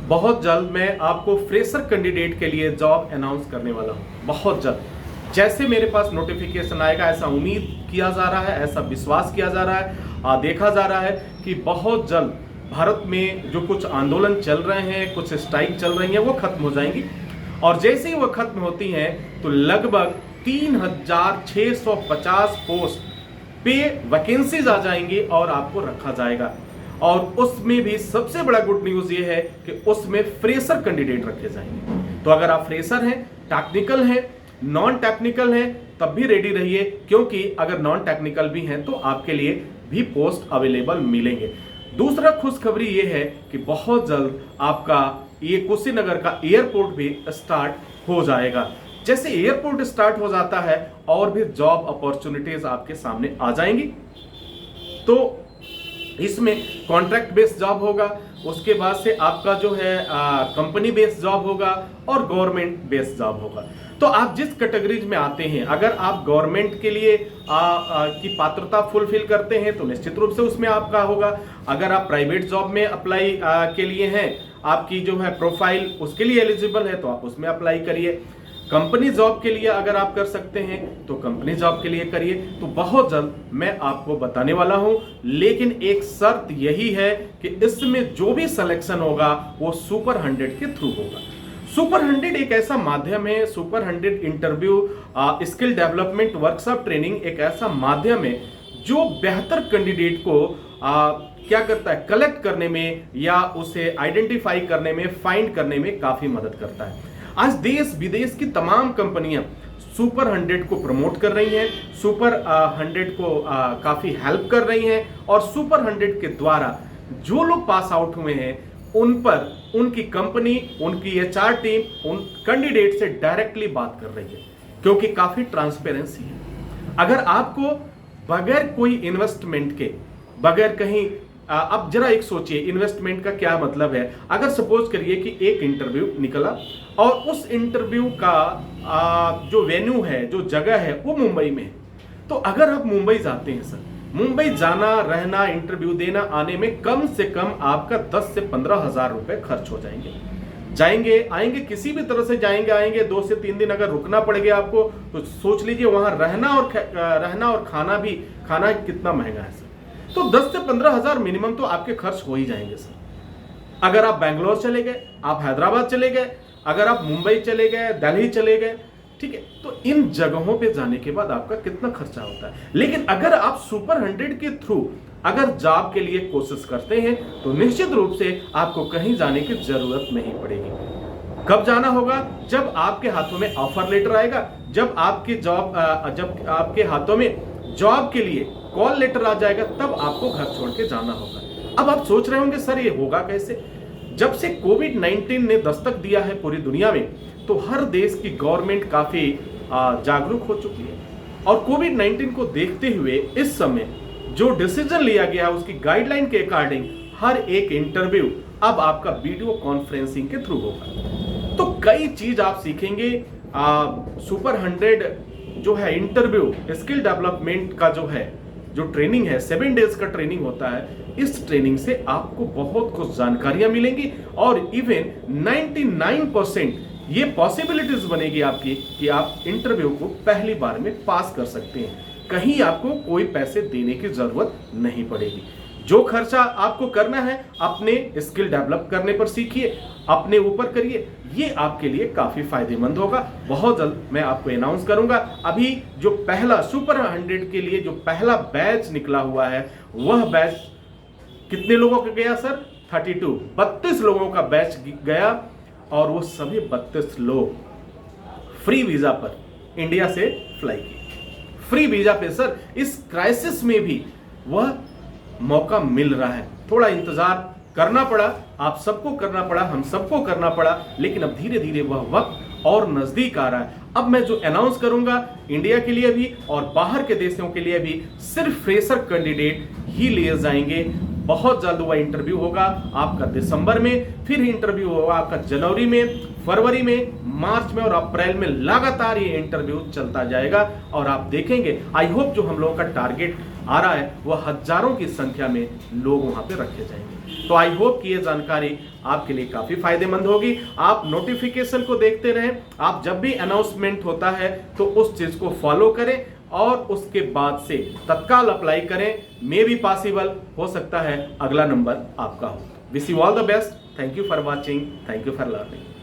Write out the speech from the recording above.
बहुत जल्द मैं आपको फ्रेशर कैंडिडेट के लिए जॉब अनाउंस करने वाला हूं, बहुत जल्द। जैसे मेरे पास नोटिफिकेशन आएगा, ऐसा उम्मीद किया जा रहा है, ऐसा विश्वास किया जा रहा है, देखा जा रहा है कि बहुत जल्द भारत में जो कुछ आंदोलन चल रहे हैं, कुछ स्ट्राइक चल रही हैं, वो खत्म हो जाएंगी। और जैसे ही वो खत्म होती हैं तो लगभग 3650 पोस्ट पे वैकेंसीज आ जाएंगी और आपको रखा जाएगा। और उसमें भी सबसे बड़ा गुड न्यूज ये है कि उसमें फ्रेशर कैंडिडेट रखे जाएंगे। तो अगर आप फ्रेशर हैं, टेक्निकल हैं, नॉन टेक्निकल हैं, तब भी रेडी रहिए, क्योंकि अगर नॉन टेक्निकल भी हैं तो आपके लिए भी पोस्ट अवेलेबल मिलेंगे। दूसरा खुशखबरी ये है कि बहुत जल्द आपका ये कुशीनगर का एयरपोर्ट भी स्टार्ट हो जाएगा। जैसे एयरपोर्ट स्टार्ट हो जाता है और भी जॉब अपॉर्चुनिटीज आपके सामने आ जाएंगी। तो इसमें कॉन्ट्रैक्ट बेस्ड जॉब होगा, उसके बाद से आपका जो है कंपनी बेस्ड जॉब होगा और गवर्नमेंट बेस्ड जॉब होगा। तो आप जिस कैटेगरीज में आते हैं, अगर आप गवर्नमेंट के लिए की पात्रता फुलफिल करते हैं तो निश्चित रूप से उसमें आपका होगा। अगर आप प्राइवेट जॉब में अप्लाई के लिए हैं, आपकी जो है प्रोफाइल उसके लिए एलिजिबल है तो आप उसमें अप्लाई करिए। कंपनी जॉब के लिए अगर आप कर सकते हैं तो कंपनी जॉब के लिए करिए। तो बहुत जल्द मैं आपको बताने वाला हूं, लेकिन एक शर्त यही है कि इसमें जो भी सिलेक्शन होगा वो सुपर 100 के थ्रू होगा। सुपर 100 एक ऐसा माध्यम है, super 100 interview skill development workshop training एक ऐसा माध्यम है जो बेहतर कैंडिडेट को क्या करता है, कलेक्ट करने में या उसे आइडेंटिफाई करने में, फाइंड करने में काफी मदद करता है। आज देश विदेश की तमाम कंपनियां सुपर 100 को प्रमोट कर रही हैं, सुपर 100 को काफी हेल्प कर रही हैं, और सुपर 100 के द्वारा जो लोग पास आउट हुए हैं उन पर उनकी कंपनी, उनकी एचआर टीम उन कैंडिडेट से डायरेक्टली बात कर रही है, क्योंकि काफी ट्रांसपेरेंसी है। अगर आपको बगैर कोई इन्वेस्टमेंट के, बगैर कहीं अब जरा एक सोचिए इन्वेस्टमेंट का क्या मतलब है। अगर सपोज करिए कि एक इंटरव्यू निकला और उस इंटरव्यू का जो वेन्यू है, जो जगह है वो मुंबई में है, तो अगर आप मुंबई जाते हैं सर, मुंबई जाना, रहना, इंटरव्यू देना, आने में कम से कम आपका 10 से 15 हजार रुपए खर्च हो जाएंगे। जाएंगे आएंगे, किसी भी तरह से जाएंगे आएंगे, 2 से 3 दिन अगर रुकना पड़ गया आपको तो सोच लीजिए वहां रहना और खाना कितना महंगा है सर। तो 10 से 15 हजार मिनिमम तो आपके खर्च हो ही जाएंगे सर। अगर आप बैंगलोर चले गए, आप हैदराबाद चले गए, अगर आप मुंबई चले गए, दिल्ली चले गए, ठीक है, तो इन जगहों पे जाने के बाद आपका कितना खर्चा होता है। लेकिन अगर आप सुपर 100 के थ्रू अगर जॉब के लिए कोशिश करते हैं तो निश्चित रूप से आपको कहीं जाने की जरूरत नहीं पड़ेगी। कब जाना होगा? जब आपके हाथों में ऑफर लेटर आएगा, जब आपके हाथों में जॉब के लिए कॉल लेटर आ जाएगा, तब आपको घर छोड़ के जाना होगा। अब आप सोच रहे होंगे सर ये होगा कैसे? जब से कोविड-19 ने दस्तक दिया है पूरी दुनिया में, तो हर देश की गवर्नमेंट काफी जागरूक हो चुकी है, और कोविड-19 को देखते हुए इस समय जो डिसीजन लिया गया उसकी गाइडलाइन के अकॉर्डिंग हर एक इंटरव्यू अब आपका वीडियो कॉन्फ्रेंसिंग के थ्रू होगा। तो कई चीज आप सीखेंगे। सुपर 100 जो है इंटरव्यू स्किल डेवलपमेंट का जो ट्रेनिंग है, 7 डेज का ट्रेनिंग होता है। इस ट्रेनिंग से आपको बहुत कुछ जानकारियां मिलेंगी और इवन 99% ये पॉसिबिलिटीज बनेगी आपकी कि आप इंटरव्यू को पहली बार में पास कर सकते हैं। कहीं आपको कोई पैसे देने की जरूरत नहीं पड़ेगी। जो खर्चा आपको करना है अपने स्किल डेवलप करने पर सीखिए, अपने ऊपर करिए, ये आपके लिए काफी फायदेमंद होगा। बहुत जल्द मैं आपको अनाउंस करूंगा। अभी जो पहला सुपर 100 के लिए जो पहला बैच निकला हुआ है, वह बैच कितने लोगों का गया सर? 32 लोगों का बैच गया, और वो सभी 32 लोग फ्री वीजा पर इंडिया से फ्लाई किए। फ्री वीजा पे सर, इस क्राइसिस में भी वह मौका मिल रहा है। थोड़ा इंतजार करना पड़ा, आप सबको करना पड़ा, हम सबको करना पड़ा, लेकिन अब धीरे धीरे वह वक्त और नजदीक आ रहा है। अब मैं जो अनाउंस करूंगा इंडिया के लिए भी और बाहर के देशों के लिए भी सिर्फ फ्रेशर कैंडिडेट ही लिए जाएंगे। बहुत जल्द वह इंटरव्यू होगा आपका दिसंबर में, फिर इंटरव्यू होगा आपका जनवरी में, फरवरी में, मार्च में और अप्रैल में। लगातार ये इंटरव्यू चलता जाएगा और आप देखेंगे। आई होप जो हम लोगों का टारगेट आ रहा है वह हजारों की संख्या में लोग वहां पे रखे जाएंगे। तो आई होप कि यह जानकारी आपके लिए काफी फायदेमंद होगी। आप नोटिफिकेशन को देखते रहें, आप जब भी अनाउंसमेंट होता है तो उस चीज को फॉलो करें और उसके बाद से तत्काल अप्लाई करें। मे बी पॉसिबल, हो सकता है अगला नंबर आपका हो। Wish you all the best. Thank you for watching, thank you for learning.